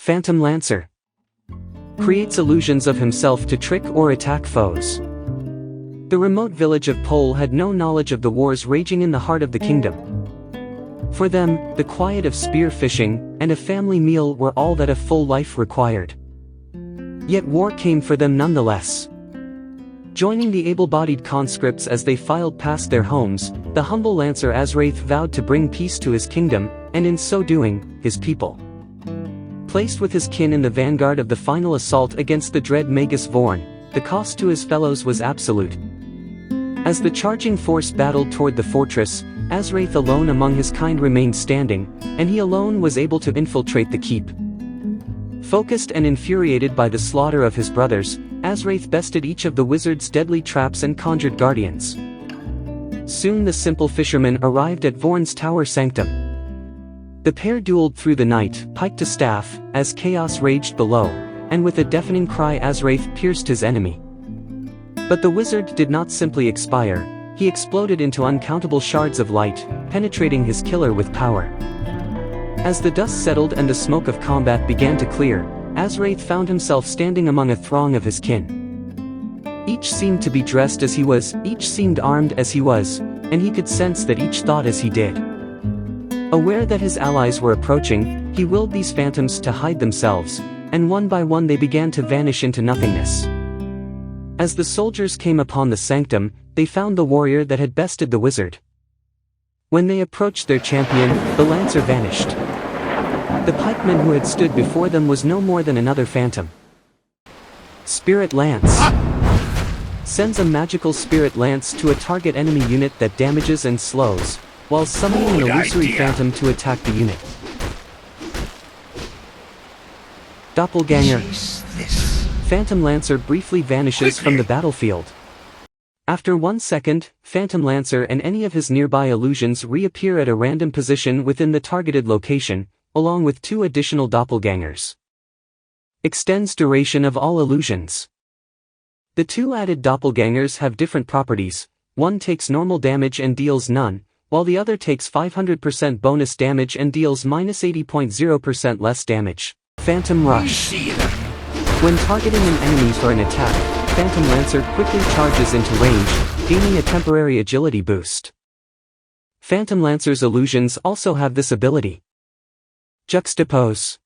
Phantom Lancer. Creates illusions of himself to trick or attack foes. The remote village of Pole had no knowledge of the wars raging in the heart of the kingdom. For them, the quiet of spear fishing and a family meal were all that a full life required. Yet war came for them nonetheless. Joining the able-bodied conscripts as they filed past their homes, the humble Lancer Azraith vowed to bring peace to his kingdom, and in so doing, his people. Placed with his kin in the vanguard of the final assault against the dread Magus Vorn, the cost to his fellows was absolute. As the charging force battled toward the fortress, Azraith alone among his kind remained standing, and he alone was able to infiltrate the keep. Focused and infuriated by the slaughter of his brothers, Azraith bested each of the wizard's deadly traps and conjured guardians. Soon the simple fisherman arrived at Vorn's tower sanctum. The pair dueled through the night, pike to staff, as chaos raged below, and with a deafening cry Azraith pierced his enemy. But the wizard did not simply expire, he exploded into uncountable shards of light, penetrating his killer with power. As the dust settled and the smoke of combat began to clear, Azraith found himself standing among a throng of his kin. Each seemed to be dressed as he was, each seemed armed as he was, and he could sense that each thought as he did. Aware that his allies were approaching, he willed these phantoms to hide themselves, and one by one they began to vanish into nothingness. As the soldiers came upon the sanctum, they found the warrior that had bested the wizard. When they approached their champion, the Lancer vanished. The pikeman who had stood before them was no more than another phantom. Spirit Lance. Sends a magical Spirit Lance to a target enemy unit that damages and slows, while summoning an illusory phantom to attack the unit. Doppelganger. Phantom Lancer briefly vanishes from the battlefield. After 1 second, Phantom Lancer and any of his nearby illusions reappear at a random position within the targeted location, along with 2 additional doppelgangers. Extends duration of all illusions. The 2 added doppelgangers have different properties. One takes normal damage and deals none, while the other takes 500% bonus damage and deals -80.0% less damage. Phantom Rush. When targeting an enemy for an attack, Phantom Lancer quickly charges into range, gaining a temporary agility boost. Phantom Lancer's illusions also have this ability. Juxtapose.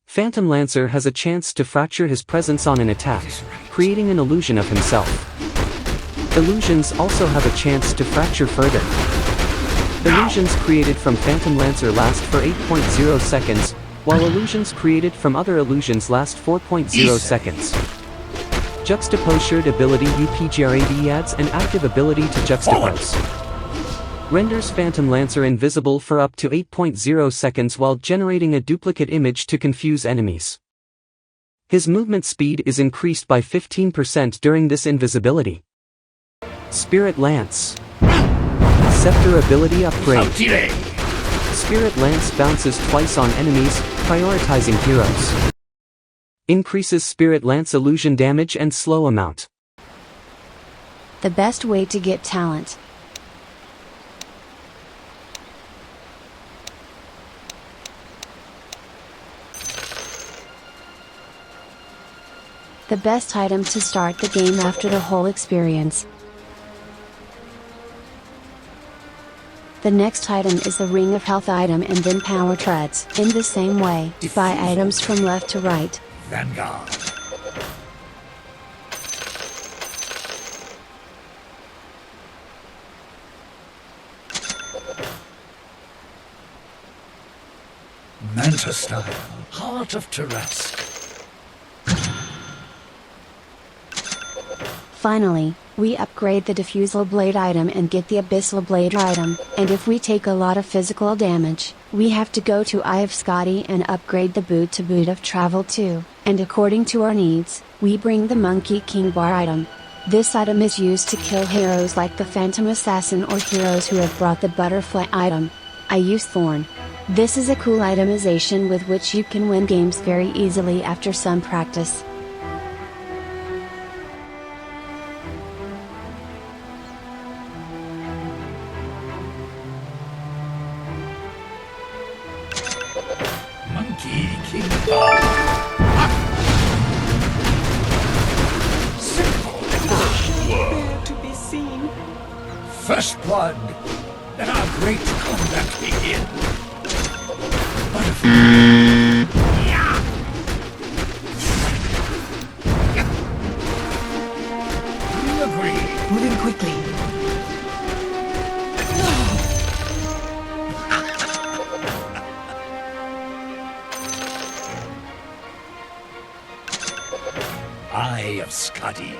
Phantom Lancer has a chance to fracture his presence on an attack, creating an illusion of himself. Illusions also have a chance to fracture further. Illusions created from Phantom Lancer last for 8.0 seconds, while illusions created from other illusions last 4.0 seconds. Juxtapose ability UPGRAD adds an active ability to juxtapose. Renders Phantom Lancer invisible for up to 8.0 seconds while generating a duplicate image to confuse enemies. His movement speed is increased by 15% during this invisibility. Spirit Lance. Scepter ability upgrade. Spirit Lance bounces twice on enemies, prioritizing heroes. Increases Spirit Lance illusion damage and slow amount. The best way to get talent. The best item to start the game after the whole experience. The next item is the Ring of Health item and then Power Treads. In the same way, buy items from left to right. Vanguard. Manta style, Heart of Tarrasque. Finally, we upgrade the Diffusal Blade item and get the Abyssal Blade item, and if we take a lot of physical damage, we have to go to Eye of Skadi and upgrade the boot to Boot of Travel 2, and according to our needs, we bring the Monkey King Bar item. This item is used to kill heroes like the Phantom Assassin or heroes who have brought the Butterfly item. I use Thorn. This is a cool itemization with which you can win games very easily after some practice. Mighty King Kong. Simple first blood. To be seen. First blood. Then our great combat begin. You agree? Moving quickly. Eye of Scotty.